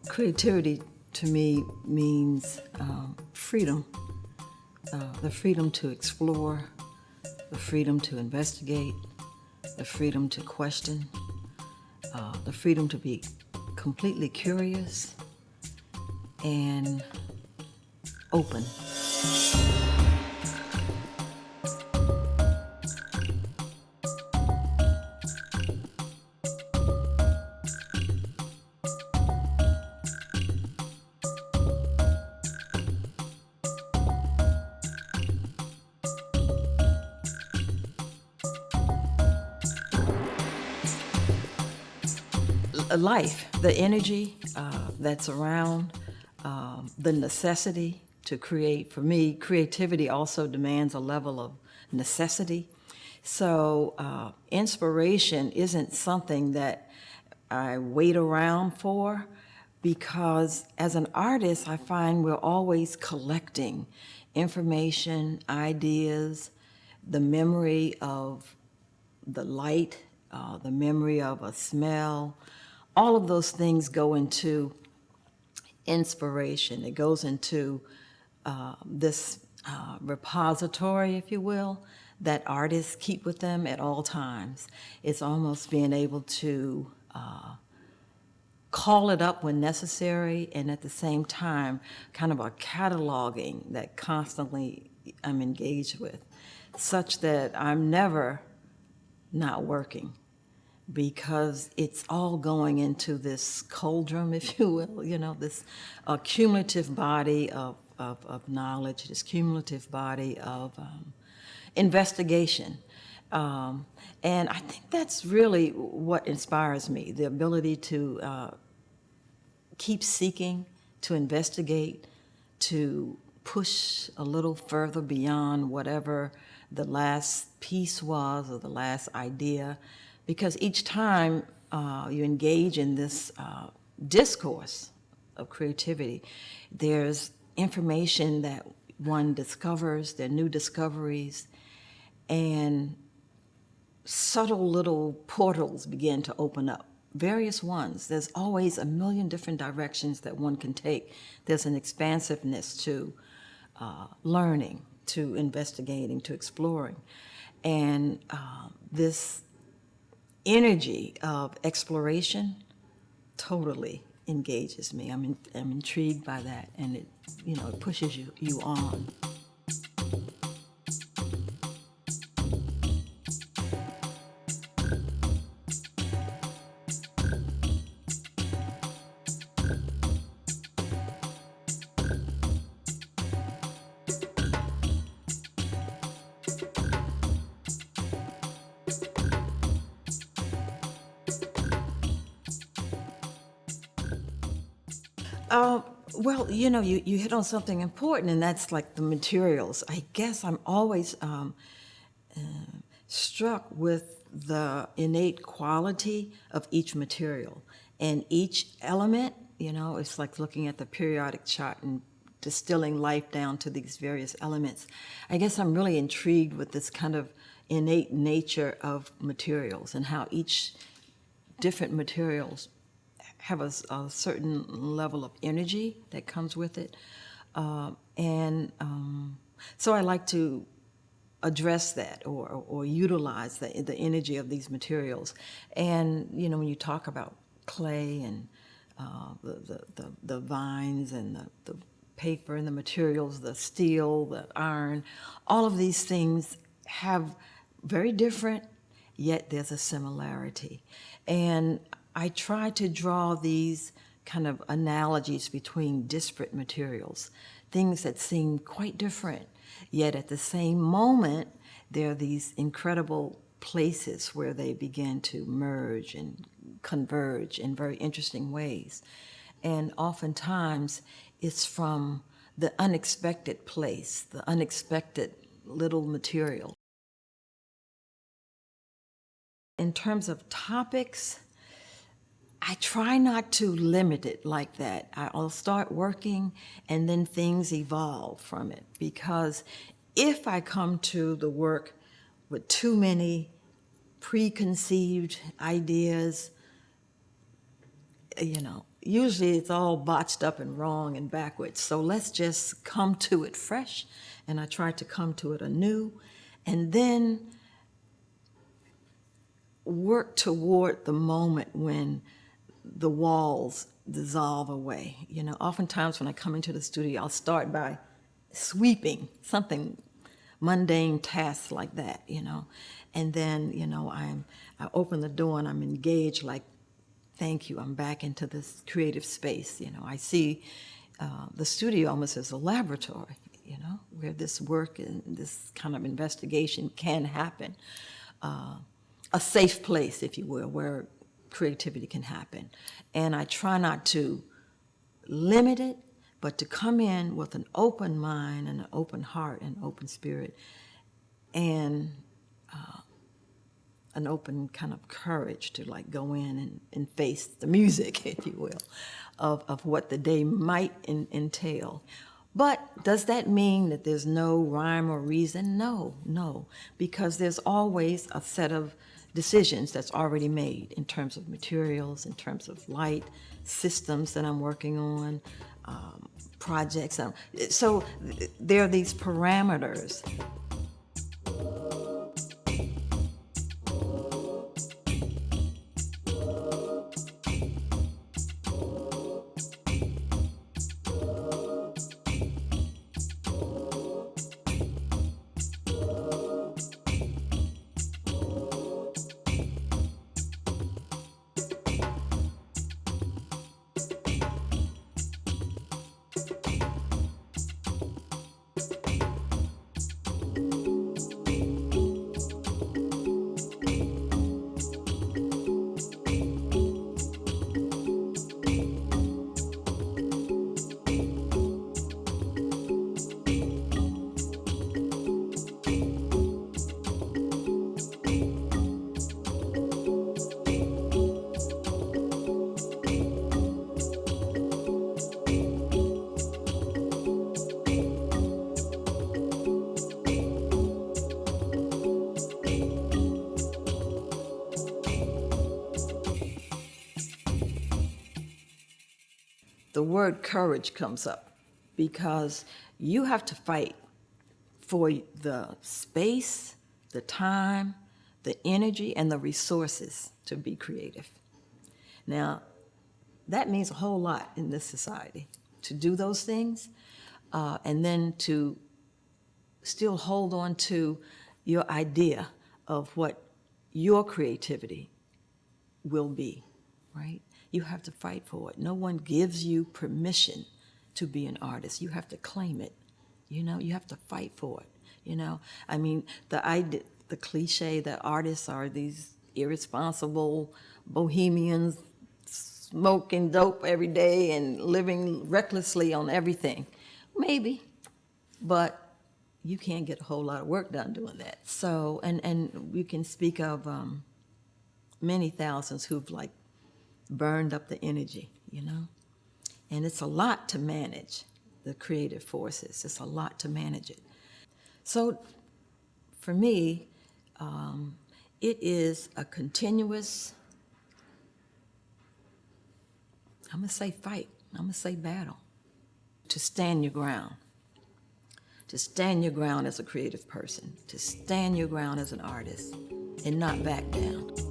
Creativity to me means freedom, the freedom to explore, the freedom to investigate, the freedom to question, the freedom to be completely curious and open. Life, the energy that's around, the necessity to create. For me, creativity also demands a level of necessity. So inspiration isn't something that I wait around for, because as an artist, I find we're always collecting information, ideas, the memory of the light, the memory of a smell. All of those things go into inspiration. It goes into this repository, if you will, that artists keep with them at all times. It's almost being able to call it up when necessary, and at the same time, kind of a cataloging that constantly I'm engaged with, such that I'm never not working, because it's all going into this cauldron, if you will, this cumulative body of knowledge, this cumulative body of investigation. And I think that's really what inspires me, the ability to keep seeking, to investigate, to push a little further beyond whatever the last piece was or the last idea, because each time you engage in this discourse of creativity, there's information that one discovers, there are new discoveries, and subtle little portals begin to open up, various ones. There's always a million different directions that one can take. There's an expansiveness to learning, to investigating, to exploring. And this energy of exploration totally engages me. I'm intrigued by that, and it pushes you on. Well, you hit on something important, and that's like the materials. I guess I'm always struck with the innate quality of each material. And each element, it's like looking at the periodic chart and distilling life down to these various elements. I guess I'm really intrigued with this kind of innate nature of materials and how each different materials have a certain level of energy that comes with it. So I like to address that or utilize the energy of these materials. And, when you talk about clay and the vines and the paper and the materials, the steel, the iron, all of these things have very different, yet there's a similarity. And I try to draw these kind of analogies between disparate materials, things that seem quite different, yet at the same moment, there are these incredible places where they begin to merge and converge in very interesting ways. And oftentimes, it's from the unexpected place, the unexpected little material. In terms of topics, I try not to limit it like that. I'll start working and then things evolve from it, because if I come to the work with too many preconceived ideas, usually it's all botched up and wrong and backwards. So let's just come to it fresh. And I tried to come to it anew, and then work toward the moment when the walls dissolve away. You know, oftentimes when I come into the studio, I'll start by sweeping something mundane tasks like that, you know. And then, you know, I open the door and I'm engaged, like, thank you, I'm back into this creative space. You know, I see the studio almost as a laboratory, you know, where this work and this kind of investigation can happen. A safe place, if you will, where creativity can happen. And I try not to limit it, but to come in with an open mind and an open heart and open spirit and an open kind of courage to like go in and face the music, if you will, of what the day might entail. But does that mean that there's no rhyme or reason? No, because there's always a set of decisions that's already made in terms of materials, in terms of light, systems that I'm working on, projects. So there are these parameters. The word courage comes up because you have to fight for the space, the time, the energy, and the resources to be creative. Now, that means a whole lot in this society, to do those things, and then to still hold on to your idea of what your creativity will be, right? You have to fight for it. No one gives you permission to be an artist. You have to claim it. You know, you have to fight for it. You know, I mean, the cliche that artists are these irresponsible bohemians smoking dope every day and living recklessly on everything. Maybe, but you can't get a whole lot of work done doing that. So, and we can speak of many thousands who've like burned up the energy, you know? And it's a lot to manage the creative forces. It's a lot to manage it. So for me, it is a continuous, I'm gonna say fight, I'm gonna say battle, to stand your ground. To stand your ground as a creative person, to stand your ground as an artist, and not back down.